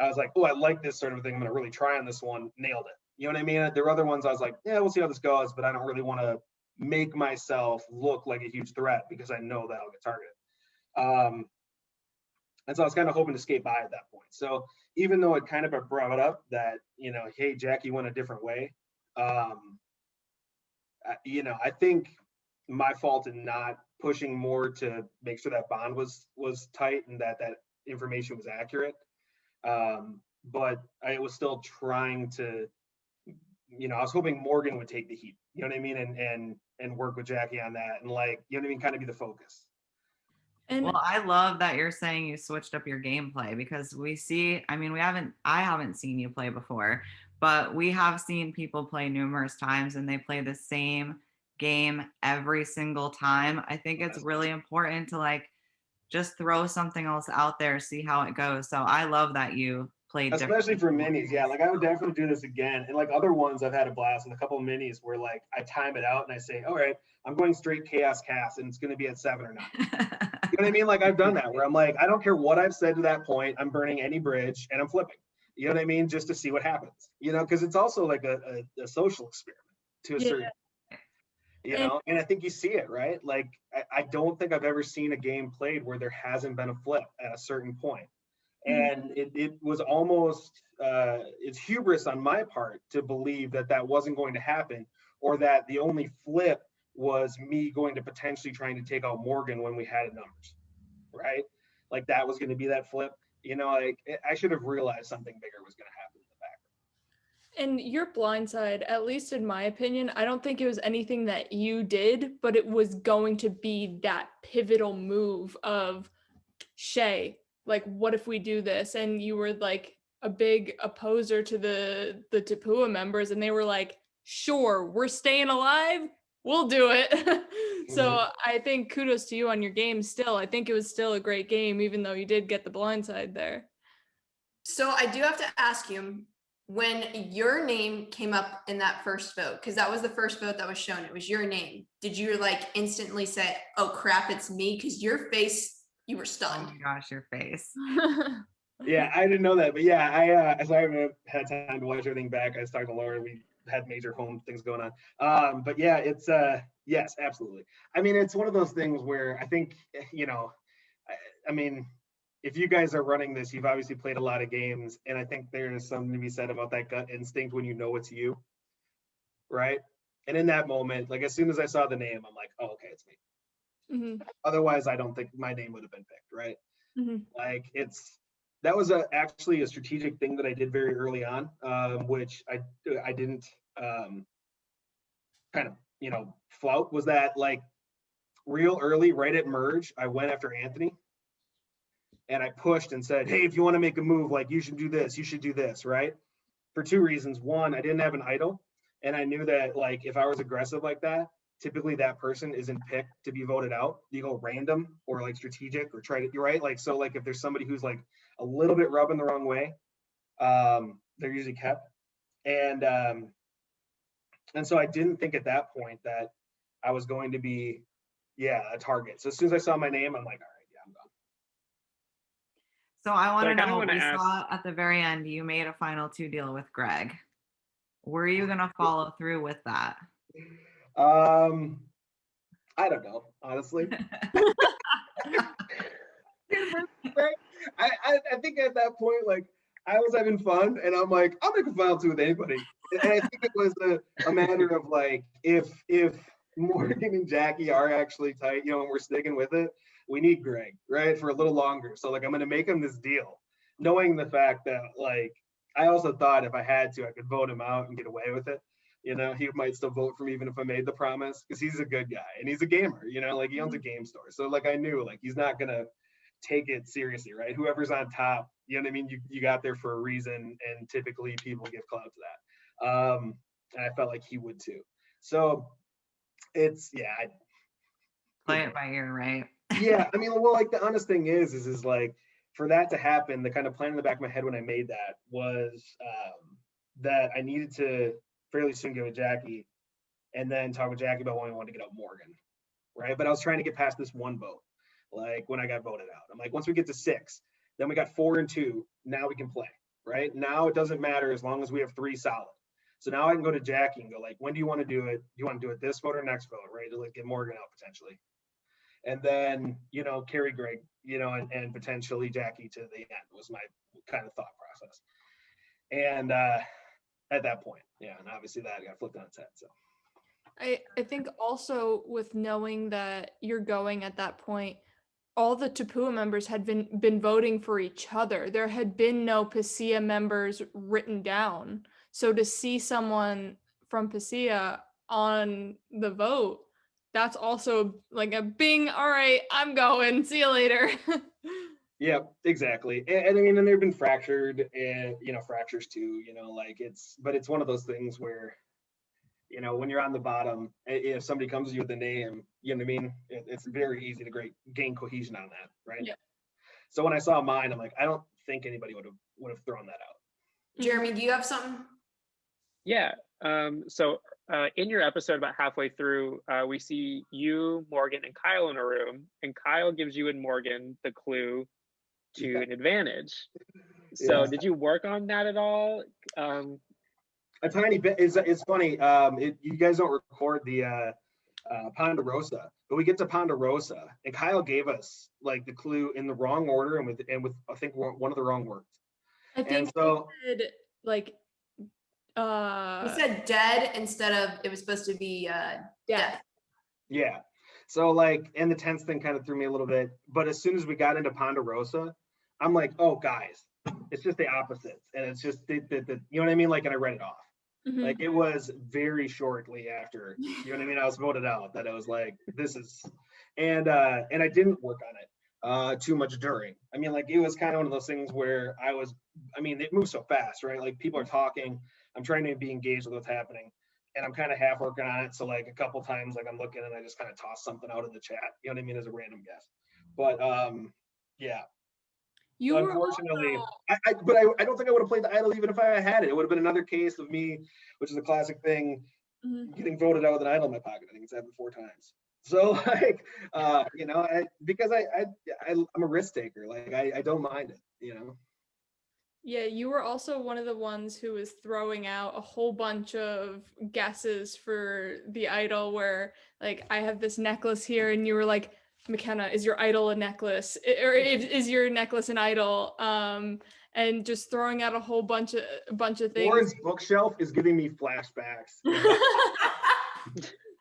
I was like, oh, I like this sort of thing. I'm going to really try on this one. Nailed it. You know what I mean? There were other ones I was like, yeah, we'll see how this goes, but I don't really want to make myself look like a huge threat because I know that I'll get targeted. And so I was kind of hoping to skate by at that point. So even though it kind of brought up that, you know, hey, Jackie went a different way, you know, I think my fault in not pushing more to make sure that bond was tight and that information was accurate. But I was still trying to, you know, I was hoping Morgan would take the heat, you know what I mean? And work with Jackie on that and like, you know what I mean? Kind of be the focus. And well, I love that you're saying you switched up your gameplay, because we see, I mean, I haven't seen you play before, but we have seen people play numerous times and they play the same game every single time. I think it's really important to like just throw something else out there, see how it goes. So I love that you played especially for minis. Yeah, like I would definitely do this again. And like other ones I've had a blast with, a couple of minis where like I time it out and I say, all right, I'm going straight chaos cast and it's going to be at 7 or 9. You know what I mean? Like I've done that where I'm like, I don't care what I've said to that point, I'm burning any bridge and I'm flipping. You know what I mean? Just to see what happens, you know, because it's also like a social experiment to a certain, you know, and I think you see it, right? Like I don't think I've ever seen a game played where there hasn't been a flip at a certain point. And it was almost, it's hubris on my part to believe that wasn't going to happen, or that the only flip was me going to potentially trying to take out Morgan when we had numbers, right? Like that was going to be that flip, you know, like I should have realized something bigger was going to happen in the background. And your blindside, at least in my opinion, I don't think it was anything that you did, but it was going to be that pivotal move of Shea, like, what if we do this? And you were like a big opposer to the Tapua members, and they were like, sure, we're staying alive, we'll do it. So I think kudos to you on your game still. I think it was still a great game, even though you did get the blindside there. So I do have to ask you, when your name came up in that first vote, because that was the first vote that was shown, it was your name, did you like instantly say, oh crap, it's me? Because your face, you were stunned. Oh my gosh, your face. Yeah, I didn't know that, but yeah, as I haven't had time to watch everything back, I was talking to Laura, we had major home things going on. But yeah, it's yes, absolutely. I mean, it's one of those things where I think, you know, I mean, if you guys are running this, you've obviously played a lot of games, and I think there's something to be said about that gut instinct when you know it's you, right? And in that moment, like as soon as I saw the name, I'm like, oh, okay, it's me. Mm-hmm. Otherwise, I don't think my name would have been picked, right? Mm-hmm. Like that was actually a strategic thing that I did very early on, which I didn't kind of flout, was that like real early, right at merge, I went after Anthony. And I pushed and said, hey, if you want to make a move, like you should do this, you should do this, right? For two reasons. One, I didn't have an idol. And I knew that like if I was aggressive like that, typically that person isn't picked to be voted out. You go random or like strategic or try to, you're right. Like, so like if there's somebody who's like a little bit rubbing the wrong way, they're usually kept. And so I didn't think at that point that I was going to be, a target. So as soon as I saw my name, I'm like, all right. So I want to kinda know, wanna we ask- saw at the very end, you made a final 2 deal with Greg. Were you going to follow through with that? I don't know, honestly. I think at that point, like I was having fun and I'm like, I'll make a final 2 with anybody. And I think it was a matter of like, if Morgan and Jackie are actually tight, and we're sticking with it, we need Greg, right, for a little longer. So like, I'm going to make him this deal, knowing the fact that like, I also thought if I had to, I could vote him out and get away with it. He might still vote for me even if I made the promise, because he's a good guy and he's a gamer, like he owns a game store. So like, I knew like, he's not going to take it seriously, right? Whoever's on top, you know what I mean? You got there for a reason, and typically people give clout to that. And I felt like he would too. So it's, Play it by ear, right? yeah, I mean, well, like the honest thing is like for that to happen, the kind of plan in the back of my head when I made that was that I needed to fairly soon get with Jackie and then talk with Jackie about when I wanted to get out Morgan, right? But I was trying to get past this one vote, like when I got voted out. I'm like, once we get to 6, then we got 4 and 2, now we can play, right? Now it doesn't matter as long as we have 3 solid. So now I can go to Jackie and go like, when do you want to do it? Do you want to do it this vote or next vote, right? To like get Morgan out potentially. And then, carry Greg, and potentially Jackie to the end was my kind of thought process. And at that point, and obviously that got flipped on its head. So I think also with knowing that you're going at that point, all the Tapua members had been voting for each other. There had been no Pasea members written down. So to see someone from Pasea on the vote, that's also like a bing, all right, I'm going, see you later. yeah, exactly. And I mean, and they've been fractured and, fractures too, but it's one of those things where, when you're on the bottom, if somebody comes to you with a name, you know what I mean? It's very easy to gain cohesion on that, right? Yeah. So when I saw mine, I'm like, I don't think anybody would have thrown that out. Jeremy, do you have something? Yeah. So in your episode, about halfway through, we see you, Morgan, and Kyle in a room, and Kyle gives you and Morgan the clue to an advantage. So did you work on that at all? A tiny bit. It's funny. You guys don't record the Ponderosa, but we get to Ponderosa, and Kyle gave us like the clue in the wrong order, and with I think one of the wrong words. I think so he said like He said dead instead of, it was supposed to be death. Yeah. So like, and the tense thing kind of threw me a little bit, but as soon as we got into Ponderosa, I'm like, oh guys, it's just the opposites, and it's just the you know what I mean? Like, and I read it off. Mm-hmm. Like it was very shortly after, you know what I mean, I was voted out, that I was like, this is, and I didn't work on it too much during. I mean, like it was kind of one of those things where it moves so fast, right? Like people are talking, I'm trying to be engaged with what's happening, and I'm kind of half working on it. So like a couple times, like I'm looking and I just kind of toss something out in the chat, you know what I mean, as a random guess. But yeah. You unfortunately, I don't think I would have played the idol even if I had it. It would have been another case of me, which is a classic thing, getting voted out with an idol in my pocket. I think it's happened 4 times. So like, because I'm a risk taker. Like I don't mind it, Yeah, you were also one of the ones who was throwing out a whole bunch of guesses for the idol where like I have this necklace here and you were like, McKenna, is your idol a necklace? Or is your necklace an idol? And just throwing out a whole bunch of things. Lauren's bookshelf is giving me flashbacks.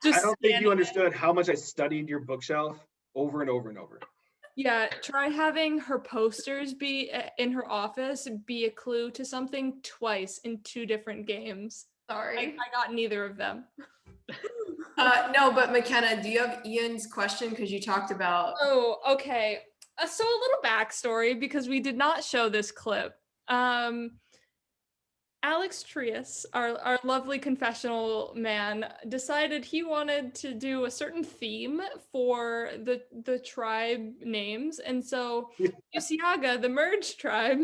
I don't think you understood how much I studied your bookshelf over and over and over. Yeah, try having her posters be in her office be a clue to something twice in 2 different games. Sorry. I got neither of them. No, but McKenna, do you have Ian's question? Because you talked about. Oh, okay. So a little backstory, because we did not show this clip. Alex Trias, our lovely confessional man, decided he wanted to do a certain theme for the tribe names. And so Usiaga, the merged tribe,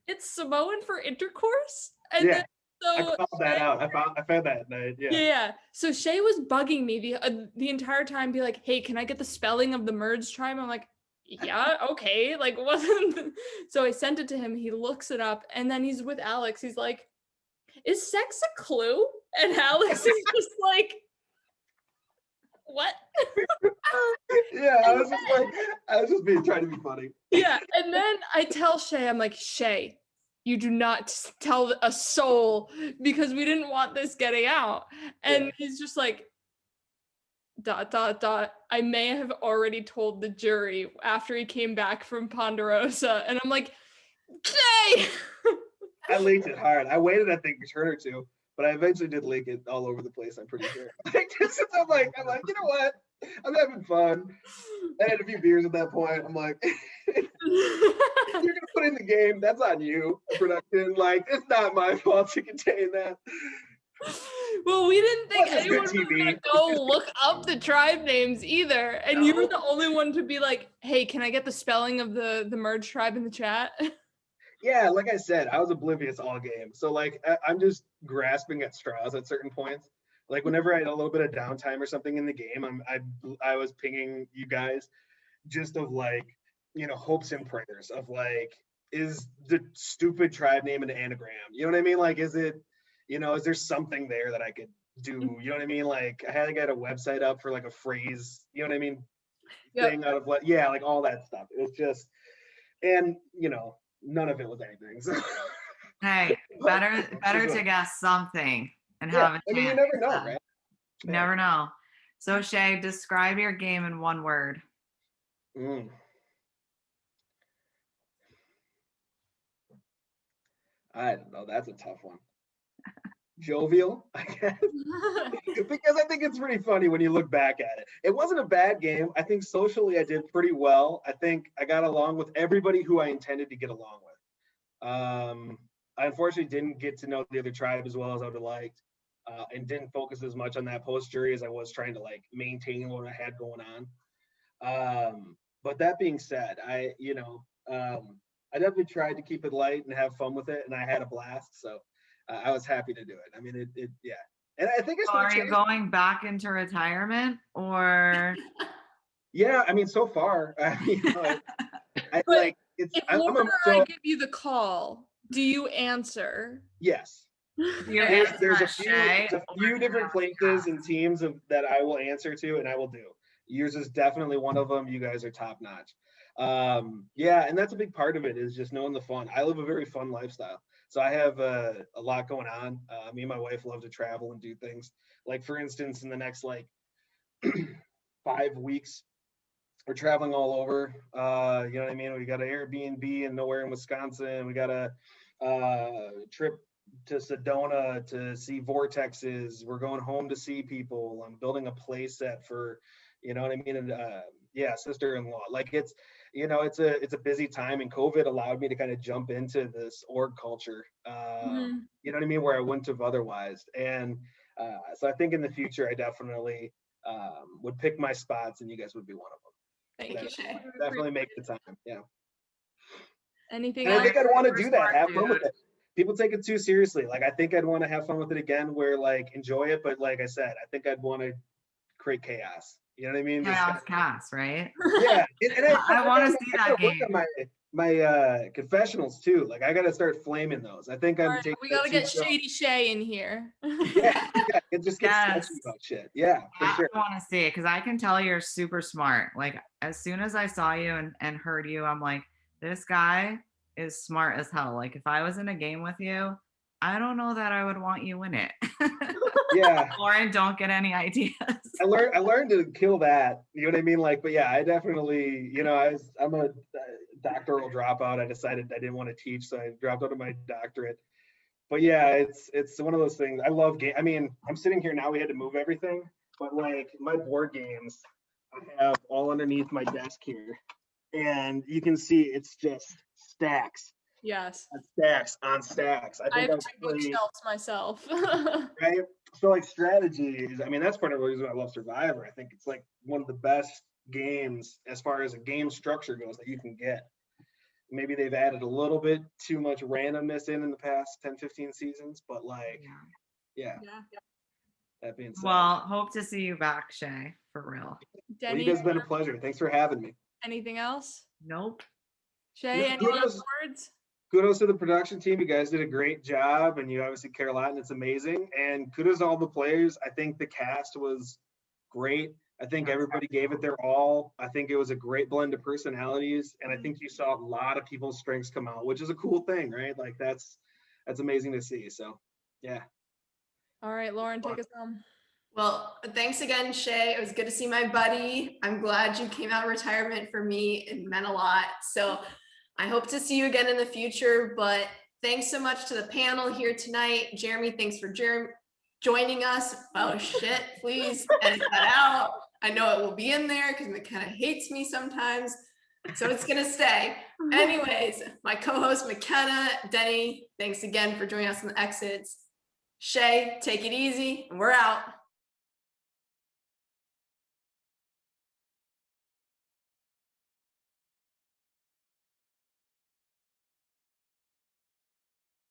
it's Samoan for intercourse. And yeah. then, so I found that out. I found that night. Yeah. Yeah. So Shea was bugging me the entire time, be like, "Hey, can I get the spelling of the merged tribe?" I'm like, "Yeah, okay." Like, wasn't. So I sent it to him. He looks it up, and then he's with Alex. He's like, "Is sex a clue?" And Alex is just like, "What?" Yeah, I was just trying to be funny. Yeah, and then I tell Shea, I'm like, "Shea, you do not tell a soul, because we didn't want this getting out." And he's just like, ... I may have already told the jury after he came back from Ponderosa. And I'm like, Shea! I leaked it hard. I waited, I think, a turn or two, but I eventually did leak it all over the place, I'm pretty sure. I'm like, you know what? I'm having fun. I had a few beers at that point. I'm like, you're gonna put in the game, that's on you, production. Like, it's not my fault to contain that. Well, we didn't think anyone was gonna go look up the tribe names either. And you were the only one to be like, "Hey, can I get the spelling of the merged tribe in the chat?" Yeah, like I said, I was oblivious all game. So like, I'm just grasping at straws at certain points. Like whenever I had a little bit of downtime or something in the game, I was pinging you guys just of like, you know, hopes and prayers of like, is the stupid tribe name an anagram? You know what I mean? Like, is it, you know, is there something there that I could do? You know what I mean? Like I had to get a website up for like a phrase, you know what I mean? Yep. Thing out of like, yeah, like all that stuff. It was just, and you know, none of it was anything. So. Hey, better to guess something and have a chance. I mean, you never know, right? You never know. So Shea, describe your game in one word. I don't know. That's a tough one. Jovial, I guess. Because I think it's pretty funny when you look back at it. It wasn't a bad game. I think socially I did pretty well. I think I got along with everybody who I intended to get along with. I unfortunately didn't get to know the other tribe as well as I would have liked, and didn't focus as much on that post jury as I was trying to like maintain what I had going on. But that being said, I definitely tried to keep it light and have fun with it, and I had a blast. So I was happy to do it. I mean, yeah. And I think are you going back into retirement or? Yeah, I mean, so far, I mean, I like it's. I give you the call, do you answer? Yes. There's a few different places and teams that I will answer to, and I will do. Yours is definitely one of them. You guys are top notch. Yeah, and that's a big part of it is just knowing the fun. I live a very fun lifestyle. So I have a lot going on. Me and my wife love to travel and do things. Like for instance, in the next like 5 weeks, we're traveling all over. You know what I mean? We got an Airbnb in nowhere in Wisconsin. We got a trip to Sedona to see vortexes. We're going home to see people. I'm building a play set for, you know what I mean? And yeah, sister-in-law. Like it's, you know, it's a busy time, and COVID allowed me to kind of jump into this org culture. You know what I mean? Where I wouldn't have otherwise. And so I think in the future, I definitely would pick my spots, and you guys would be one of them. Thank you, Shea. Definitely make the time. Yeah. Anything else? I think I'd want to do that. Have fun with it. People take it too seriously. Like I think I'd want to have fun with it again, where like enjoy it, but like I said, I think I'd want to create chaos. You know what I mean? Chaos cast, right? Yeah. And I want to see that game. my confessionals too. Like I gotta start flaming those. I think I'm All right, taking we that gotta get too far. Shady Shay in here. Yeah, it just gets Yes. sketchy about shit. Yeah, for I sure. want to see it because I can tell you're super smart. Like as soon as I saw you and heard you, I'm like, this guy is smart as hell. Like if I was in a game with you, I don't know that I would want you in it. Yeah. Lauren, don't get any ideas. I learned to kill that. You know what I mean? Like, but yeah, I definitely, you know, I'm a doctoral dropout. I decided I didn't want to teach, so I dropped out of my doctorate. But yeah, it's one of those things. I love game. I mean, I'm sitting here now. We had to move everything, but like my board games, I have all underneath my desk here, and you can see it's just stacks. Yes. Stacks on stacks. I have 2 bookshelves myself. Right. So like strategies, I mean, that's part of the reason I love Survivor. I think it's like one of the best games as far as a game structure goes that you can get. Maybe they've added a little bit too much randomness in the past 10, 15 seasons, but like, yeah. That being said. Well, hope to see you back, Shay, for real. Well, you guys have been a pleasure. Thanks for having me. Anything else? Nope. Shay, any last words? Kudos to the production team. You guys did a great job, and you obviously care a lot, and it's amazing. And kudos to all the players. I think the cast was great. I think everybody gave it their all. I think it was a great blend of personalities, and I think you saw a lot of people's strengths come out, which is a cool thing, right? Like that's amazing to see. So, yeah. All right, Lauren, take us home. Well, thanks again, Shay. It was good to see my buddy. I'm glad you came out of retirement for me. It meant a lot. So I hope to see you again in the future, but thanks so much to the panel here tonight. Jeremy, thanks for joining us. Oh shit, please edit that out. I know it will be in there because McKenna hates me sometimes, so it's gonna stay. Anyways, my co-host McKenna, Dennie, thanks again for joining us on the exits. Shay, take it easy, and we're out.